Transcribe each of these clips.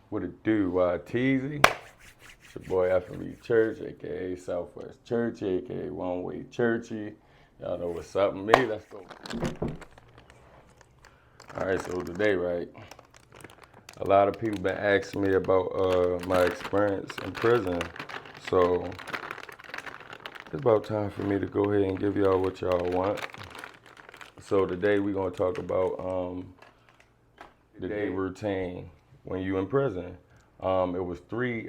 What it do, Teasy? It's your boy F&B Church, aka Southwest Church, aka One Way Churchy. Y'all know what's up with me. Let's go. Alright, so today, right, a lot of people been asking me about my experience in prison. So it's about time for me to go ahead and give y'all what y'all want. So today we're gonna talk about the day routine when you in prison. It was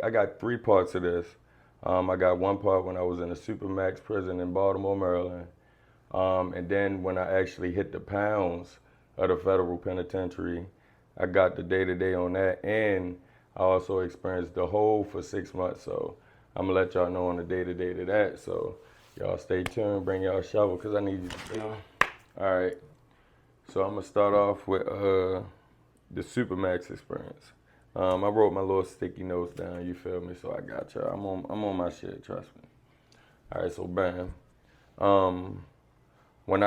I got three parts of this. I got one part when I was in a Supermax prison in Baltimore, Maryland. And then when I actually hit the pounds of the federal penitentiary, I got the day-to-day on that. And I also experienced the whole for 6 months. So I'm gonna let y'all know on the day-to-day to that. So y'all stay tuned, bring y'all shovel, cause I need you to stay on. All right, so I'm gonna start off with the Supermax experience. I wrote my little sticky notes down, you feel me? So I got y'all. I'm on my shit, trust me. All right, so bam. When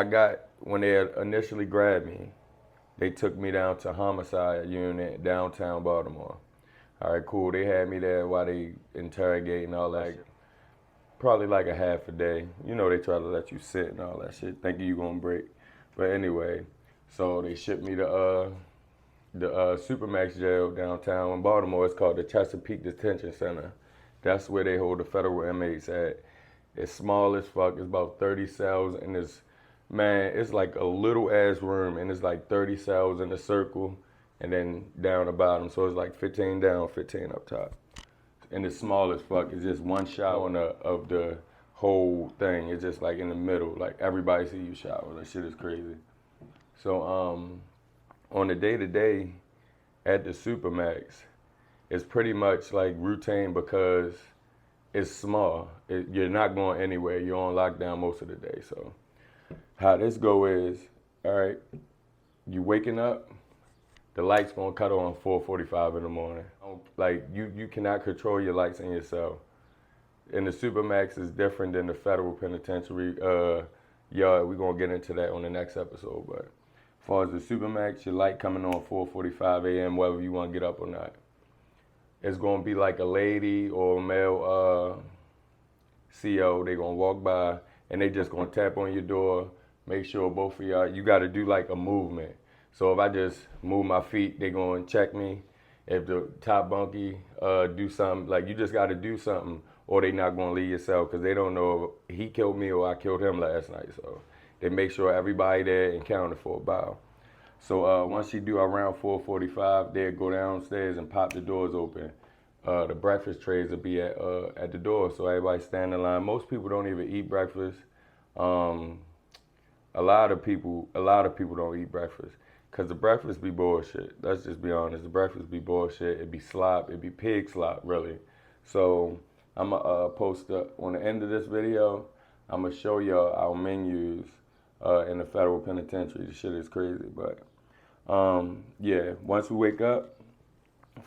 they had initially grabbed me, they took me down to homicide unit downtown Baltimore. All right, cool. They had me there while they interrogating all that. Probably like a half a day. You know, they try to let you sit and all that shit, thinking you gonna break. But anyway, so they shipped me to the Supermax jail downtown in Baltimore. It's called the Chesapeake Detention Center. That's where they hold the federal inmates at. It's small as fuck. It's about 30 cells, and it's like a little ass room, and it's like 30 cells in a circle, and then down the bottom. So it's like 15 down, 15 up top. And it's small as fuck. It's just one shower of the whole thing. It's just like in the middle. Like everybody see you shower. That shit is crazy. So on the day-to-day at the Supermax, it's pretty much like routine because it's small. You're not going anywhere. You're on lockdown most of the day. So how this go is, all right, you waking up, the lights gonna cut on 4:45 in the morning. Like you cannot control your lights in your cell. And the Supermax is different than the federal penitentiary. Yeah, we're gonna get into that on the next episode. But as far as the Supermax, your light coming on 4:45 a.m. whether you want to get up or not. It's gonna be like a lady or a male CO. They gonna walk by and they just gonna tap on your door. Make sure both of y'all. You got to do like a movement. So if I just move my feet, they gonna check me. If the top bunkie do something, like you just got to do something, or they not gonna leave your cell because they don't know if he killed me or I killed him last night. So they make sure everybody there and counted for a bow. So once you do around 4:45, they'll go downstairs and pop the doors open. The breakfast trays will be at the door, so everybody stand in line. Most people don't even eat breakfast. A lot of people don't eat breakfast because the breakfast be bullshit. Let's just be honest. The breakfast be bullshit. It be slop. It be pig slop, really. So I'm gonna post up on the end of this video. I'm gonna show y'all our menus in the federal penitentiary. This shit is crazy, but yeah. Once we wake up,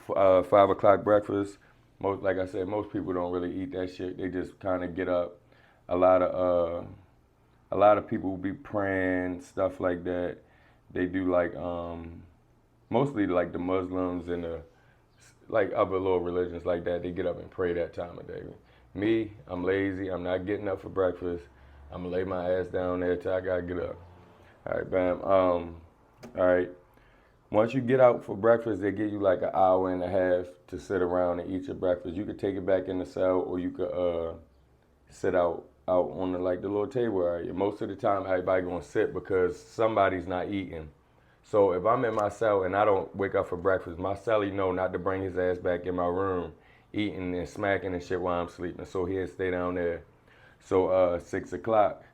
5 o'clock breakfast. Like I said, most people don't really eat that shit. They just kind of get up. A lot of people will be praying, stuff like that. They do like mostly like the Muslims and the like other little religions like that. They get up and pray that time of day. Me, I'm lazy. I'm not getting up for breakfast. I'm gonna lay my ass down there till I gotta get up. All right, bam. All right. Once you get out for breakfast, they give you like an hour and a half to sit around and eat your breakfast. You could take it back in the cell, or you could sit out on the little table area. Most of the time, everybody gonna sit because somebody's not eating. So if I'm in my cell and I don't wake up for breakfast, my cellie know not to bring his ass back in my room, eating and smacking and shit while I'm sleeping. So he'll stay down there. So 6 o'clock,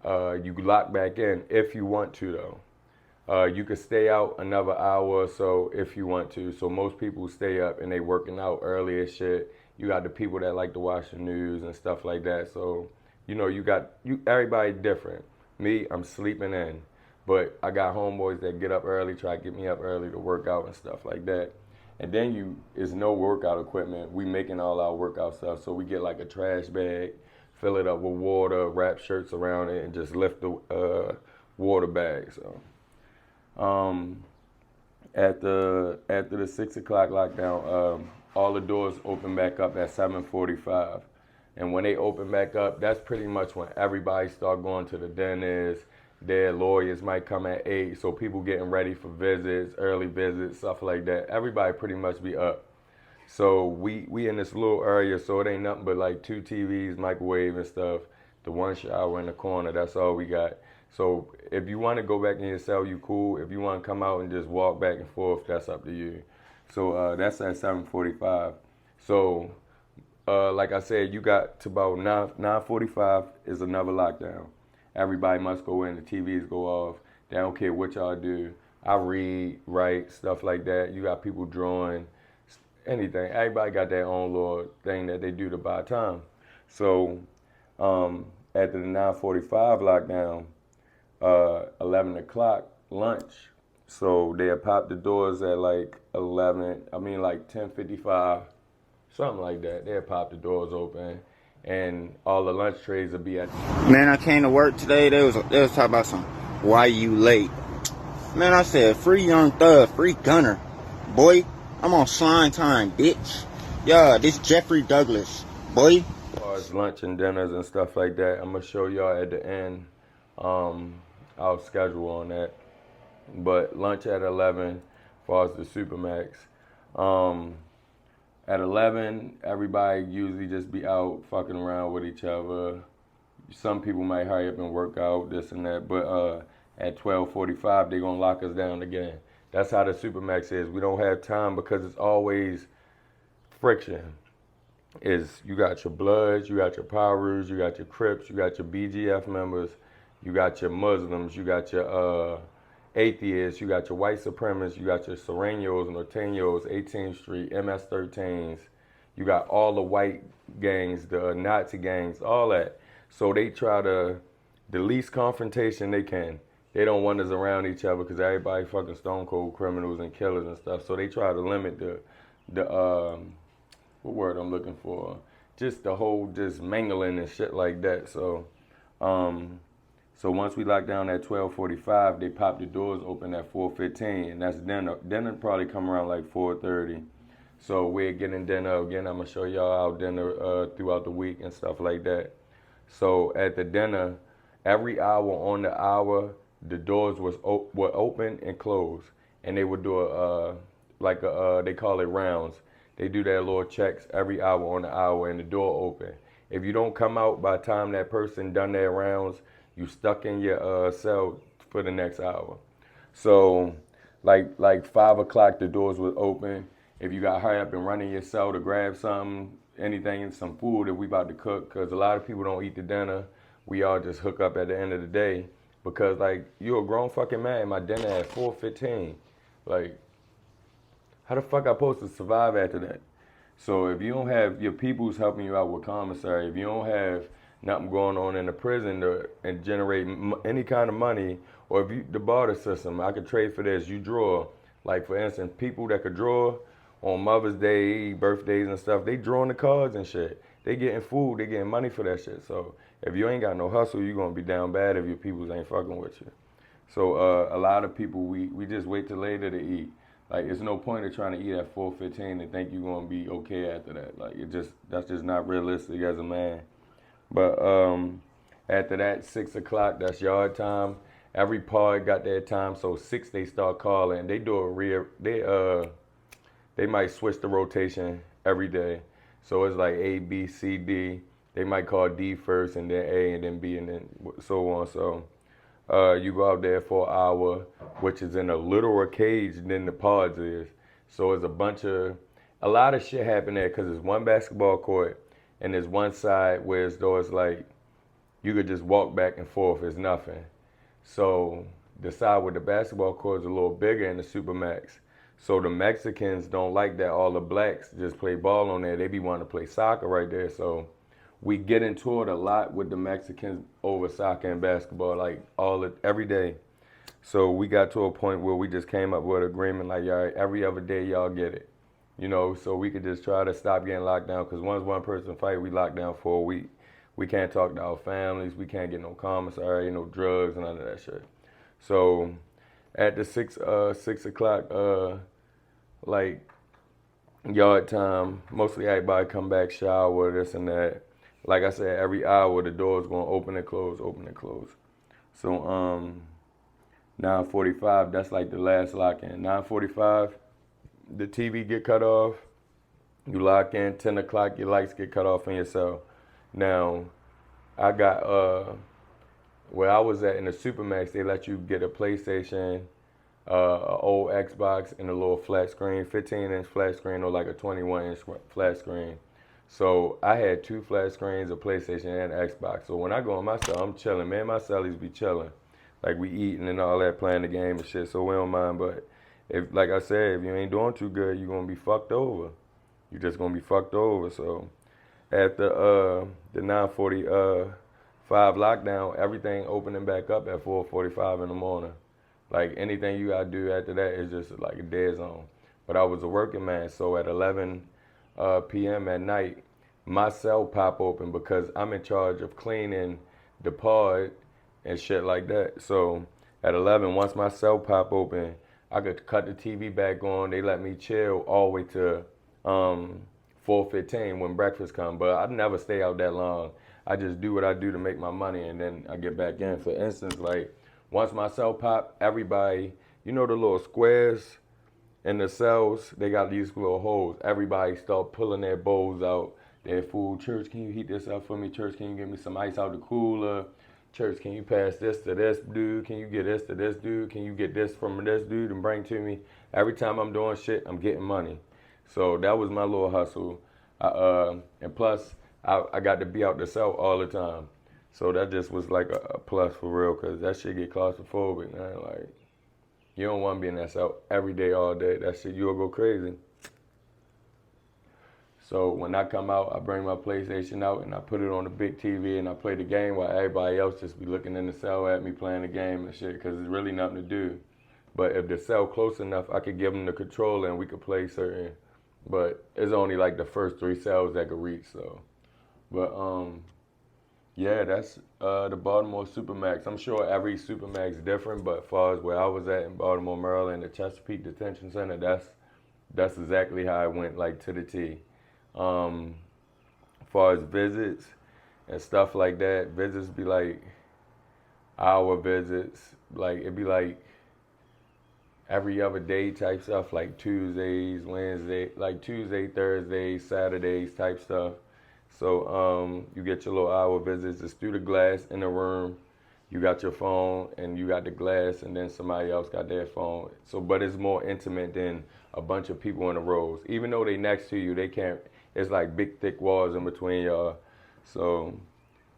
you lock back in if you want to though. You could stay out another hour or so if you want to. So most people stay up and they working out early as shit. You got the people that like to watch the news and stuff like that. So, you know, everybody different. Me, I'm sleeping in. But I got homeboys that get up early, try to get me up early to work out and stuff like that. And then is no workout equipment. We making all our workout stuff. So we get like a trash bag, fill it up with water, wrap shirts around it, and just lift the water bag. So After the 6 o'clock lockdown, all the doors open back up at 7:45, and when they open back up, that's pretty much when everybody start going to the dentist. Their lawyers might come at 8, so people getting ready for visits, early visits, stuff like that. Everybody pretty much be up. So we in this little area, so it ain't nothing but like 2 TVs, microwave and stuff. The one shower in the corner, that's all we got. So if you want to go back in your cell, you cool. If you want to come out and just walk back and forth, that's up to you. So that's at 7:45. So like I said, you got to about 9:45 is another lockdown. Everybody must go in. The TVs go off. They don't care what y'all do. I read, write, stuff like that. You got people drawing, anything. Everybody got their own little thing that they do to buy time. So after the 9:45 lockdown, 11 o'clock lunch. So they'll pop the doors at like 10:55, something like that. They'll pop the doors open, and all the lunch trays will be at. Man, I came to work today. They was talking about some. Why you late? Man, I said free Young Thug, free Gunner, boy. I'm on slime time, bitch. Yeah, this Jeffrey Douglas, boy. As far as lunch and dinners and stuff like that, I'm gonna show y'all at the end. Our schedule on that. But lunch at 11, as far as the Supermax. At 11, everybody usually just be out fucking around with each other. Some people might hurry up and work out, this and that. But at 12:45, they're going to lock us down again. That's how the Supermax is. We don't have time because it's always friction. You got your Bloods, you got your Powers, you got your Crips, you got your BGF members, you got your Muslims, you got your atheists, you got your white supremacists, you got your Serenos, Norteños, 18th Street, MS-13s, you got all the white gangs, the Nazi gangs, all that. So they try to, the least confrontation they can. They don't want us around each other because everybody fucking stone cold criminals and killers and stuff. So they try to limit the what word I'm looking for? Just the whole just mingling and shit like that. So so once we lock down at 12:45, they pop the doors open at 4:15, and that's dinner. Dinner probably come around like 4:30. So we're getting dinner again. I'm gonna show y'all our dinner throughout the week and stuff like that. So at the dinner, every hour on the hour, the doors were open and closed, and they would do they call it rounds. They do their little checks every hour on the hour, and the door open. If you don't come out by the time that person done their rounds, you stuck in your cell for the next hour. So like 5 o'clock, the doors were open. If you got hurry up and run in your cell to grab something, anything, some food that we about to cook, because a lot of people don't eat the dinner. We all just hook up at the end of the day because like you're a grown fucking man. My dinner at 4:15. Like, how the fuck I supposed to survive after that? So if you don't have your peoples helping you out with commissary, if you don't have nothing going on in the prison and generate any kind of money, or if you, the barter system, I could trade for this, you draw. Like for instance, people that could draw on Mother's Day, birthdays and stuff, they drawing the cards and shit. They getting food, they getting money for that shit. So if you ain't got no hustle, you gonna be down bad if your peoples ain't fucking with you. So a lot of people, we just wait till later to eat. Like, it's no point of trying to eat at 4:15 and think you're gonna be okay after that. Like, that's just not realistic as a man. But after that, 6 o'clock, that's yard time. Every pod got their time, so 6 they start calling. They do they might switch the rotation every day. So it's like A, B, C, D. They might call D first, and then A, and then B, and then so on. So you go out there for an hour, which is in a littler cage than the pods is. So it's a lot of shit happen there because it's one basketball court, and there's one side where it's like you could just walk back and forth. It's nothing. So the side with the basketball court is a little bigger in the Supermax. So the Mexicans don't like that all the blacks just play ball on there. They be wanting to play soccer right there. So we get into it a lot with the Mexicans over soccer and basketball, like every day. So we got to a point where we just came up with an agreement like, all right, every other day y'all get it. You know, so we could just try to stop getting locked down, because once one person fight, we locked down for a week. We can't talk to our families. We can't get no commissary, no drugs, none of that shit. So at the 6 o'clock like yard time, mostly everybody come back, shower, this and that. Like I said, every hour the door's gonna open and close, open and close. So 9:45, that's like the last lock in. 9:45, the TV get cut off. You lock in. 10 o'clock, your lights get cut off in your cell. Now, I got where I was at in the Supermax, they let you get a PlayStation, a old Xbox, and a little flat screen, 15-inch flat screen or like a 21-inch flat screen. So I had 2 flat screens, a PlayStation and an Xbox. So when I go in my cell, I'm chilling. Man, my cellies be chilling. Like we eating and all that, playing the game and shit. So we don't mind. But if, like I said, if you ain't doing too good, you're gonna be fucked over. You're just gonna be fucked over. So after the 9:45 lockdown, everything opening back up at 4:45 in the morning. Like anything you gotta do after that is just like a dead zone. But I was a working man, so at 11 p.m. at night, my cell pop open because I'm in charge of cleaning the pod and shit like that. So at 11, once my cell pop open, I could cut the TV back on. They let me chill all the way to 4:15 when breakfast come. But I never stay out that long. I just do what I do to make my money, and then I get back in. For instance, like once my cell pop, everybody, you know the little squares in the cells, they got these little holes. Everybody start pulling their bowls out, their food. Church, can you heat this up for me? Church, can you give me some ice out the cooler? Church, can you pass this to this dude? Can you get this to this dude? Can you get this from this dude and bring to me? Every time I'm doing shit, I'm getting money. So that was my little hustle. And plus, I got to be out the cell all the time. So that just was like a plus for real, because that shit get claustrophobic, man. Like, you don't want to be in that cell every day, all day. That shit, you'll go crazy. So when I come out, I bring my PlayStation out and I put it on the big TV and I play the game while everybody else just be looking in the cell at me playing the game and shit, because there's really nothing to do. But if the cell close enough, I could give them the controller and we could play certain. But it's only like the first 3 cells that could reach. So, but yeah, that's the Baltimore Supermax. I'm sure every Supermax is different, but as far as where I was at in Baltimore, Maryland, the Chesapeake Detention Center, that's exactly how I went, like to the T. As far as visits and stuff like that, visits be like hour visits. Like it'd be like every other day type stuff, like Tuesdays, Wednesday, like Tuesday, Thursdays, Saturdays type stuff. So you get your little hour visits. It's through the glass in the room. You got your phone and you got the glass, and then somebody else got their phone. So, but it's more intimate than a bunch of people in the rows. Even though they next to you, they can't. It's like big thick walls in between y'all. So,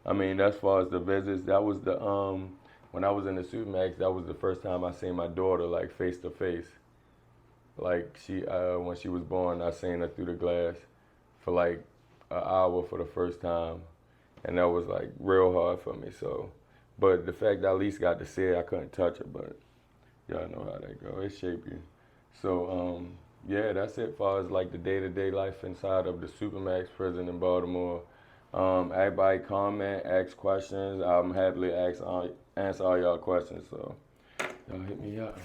I mean, as far as the visits, that was the when I was in the Supermax, that was the first time I seen my daughter like face to face. Like she when she was born, I seen her through the glass for like an hour for the first time, and that was like real hard for me. So, but the fact that I at least got to see it, I couldn't touch her, but y'all know how that go. It shape you. So yeah, that's it as far as like the day-to-day life inside of the Supermax prison in Baltimore. Everybody comment, ask questions. I'm happily answer all y'all questions. So y'all hit me up.